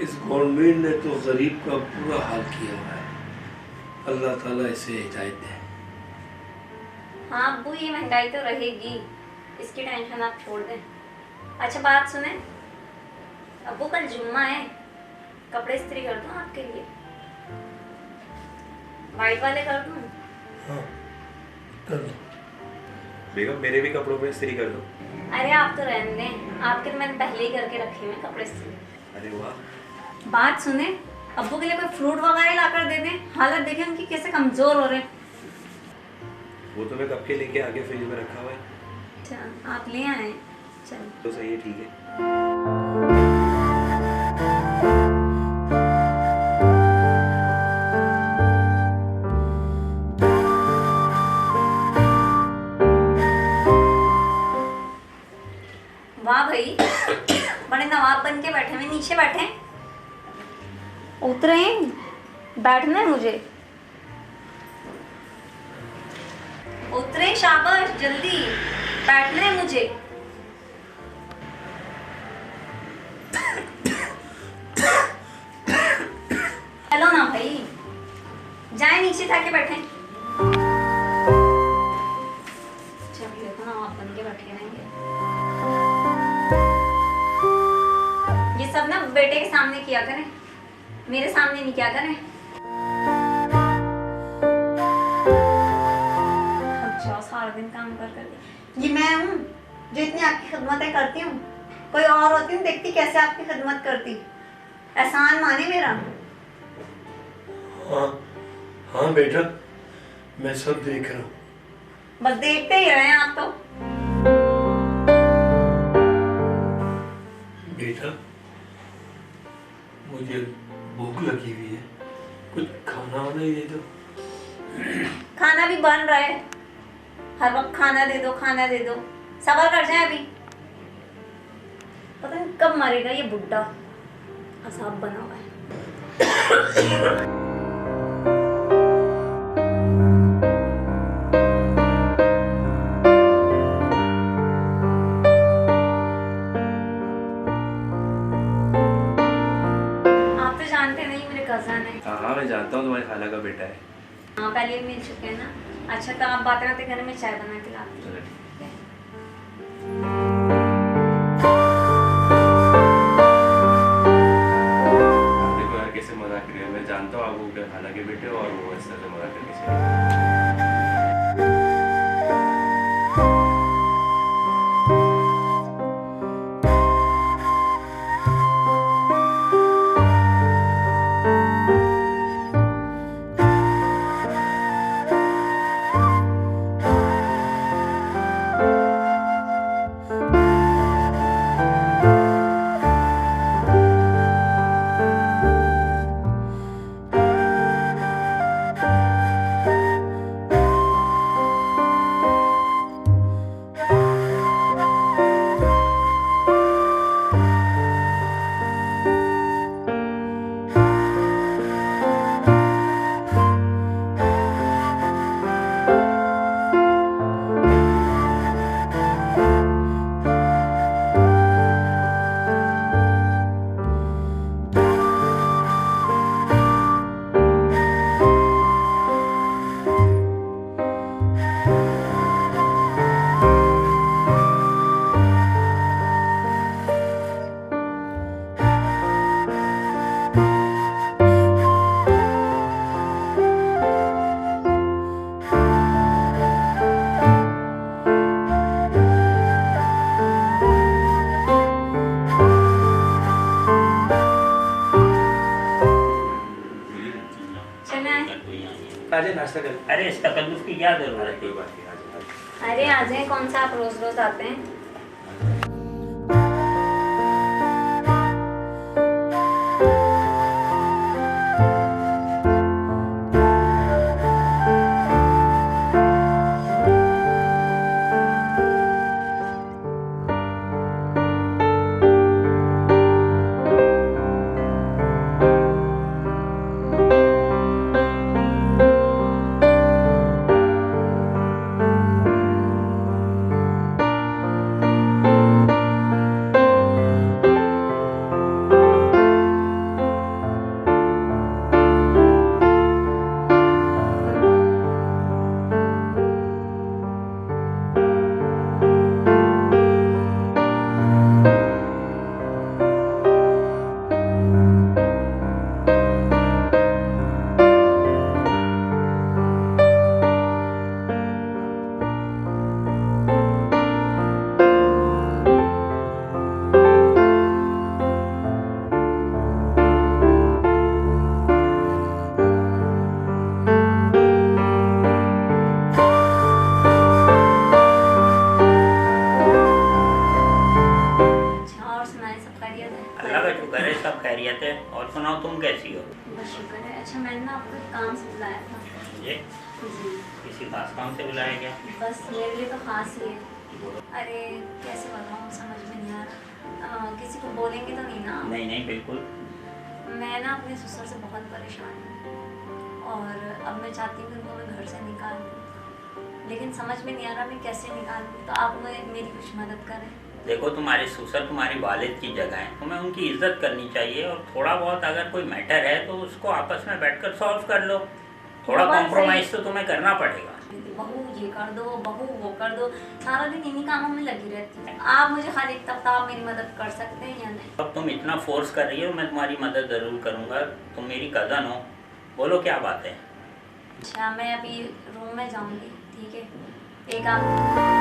इस गवर्नमेंट ने तो गरीब का पूरा हाल किया हुआ है। अल्लाह ताला इसे हिदायत दे। हाँ अब्बू, ये महंगाई तो रहेगी, इसकी टेंशन आप छोड़ दें। अच्छा बात सुने अब्बू, कल जुम्मा है, कपड़े इस्त्री कर दूं आपके लिए? वाइट वाले कर दूं? हाँ कर दो। बेगम मेरे भी कपड़ों पे इस्त्री कर दो। अरे आप तो रहने दें, आपके तो मैंने पहले ही करके रखे हुए कपड़े इस्त्री। अरे वाह। बात सुने अब्बू के लिए कोई फ्रूट वगैरह ला कर दे दें, हालत देखें उनकी कैसे कमजोर हो रहे हैं। वो तो मैं कब के लेके आगे फ्रिज में रखा हुआ है। अच्छा आप ले आए, चलो तो सही है, ठीक है। वाह भाई, बड़े नवाब बन के बैठे हुए, नीचे बैठे। उतरे, बैठना है मुझे। उतरे, शाबाश, जल्दी बैठना है मुझे। चलो ना भाई, जाए नीचे जाके बैठे। जब देखो ना आप बन के बैठे रहेंगे। ये सब ना बेटे के सामने किया करें, मेरे सामने नहीं किया करें। अच्छा सारा दिन काम कर कर ये मैं हूँ जो इतनी आपकी खिदमतें करती हूँ। कोई और होती हूँ, देखती कैसे आपकी खिदमत करती। एहसान माने मेरा। हाँ हाँ बेटा, मैं सब देख रहा हूँ। बस देखते ही रहे आप तो। बेटा मुझे भूख लगी हुई है, कुछ खाना वाना ही दे दो। खाना भी बन रहा है, हर वक्त खाना दे दो खाना दे दो। सबर कर जाए, अभी पता नहीं कब मरेगा ये बुड्ढा, असाब बना हुआ है। आप तो जानते नहीं मेरे कजन है। हाँ मैं जानता हूँ, तुम्हारी खाला का बेटा है। हाँ पहले भी मिल चुके हैं ना। अच्छा तो आप बातें बातें घर में चाय बना के लाती चलो हूँ। ठीक है। आप देखो यार कैसे मजाक कर रहे हो। मैं जानता हूँ आप वो खाला के बेटे हो और वो इस तरह से मजाक करके चले गए। आज नाश्ता कर। अरे इसका तकल्लुफ़ की क्या जरूरत है? कोई बात नहीं, आ जाओ। अरे आ जाए, कौन सा आप रोज रोज आते हैं। और सुनाओ, तुम कैसी हो? बस शुक्र है। अच्छा मैंने ना आपको एक काम से बुलाया था। ये जी किसी खास काम से बुलाया गया? बस मेरे लिए तो खास ही है। अरे कैसे बताऊँ, समझ में नहीं आ रहा। किसी को बोलेंगे तो नहीं ना? नहीं नहीं, बिल्कुल। मैं ना अपने ससुर से बहुत परेशान हूँ और अब मैं चाहती हूँ कि उनको मैं घर से निकाल दूँ, लेकिन समझ में नहीं आ रहा मैं कैसे निकालूँ। तो आप मेरी कुछ मदद करें। देखो, तुम्हारे ससुर तुम्हारी वालिद की जगह है, तुम्हें उनकी इज्जत करनी चाहिए और थोड़ा बहुत अगर कोई मैटर है तो उसको आपस में बैठकर सॉल्व कर लो। थोड़ा बात कॉम्प्रोमाइज सही। तो तुम्हें करना पड़ेगा। बहू ये कर दो, बहू वो कर दो, सारा दिन इन्हीं कामों में लगी रहती है। आप मुझे खाली एक तब आप मेरी मदद कर सकते हैं या नहीं? अब तुम इतना फोर्स कर रही हो, मैं तुम्हारी मदद ज़रूर करूँगा। तुम मेरी कज़न हो, बोलो क्या बात है। अच्छा मैं अभी रूम में जाऊँगी, ठीक है? एक आप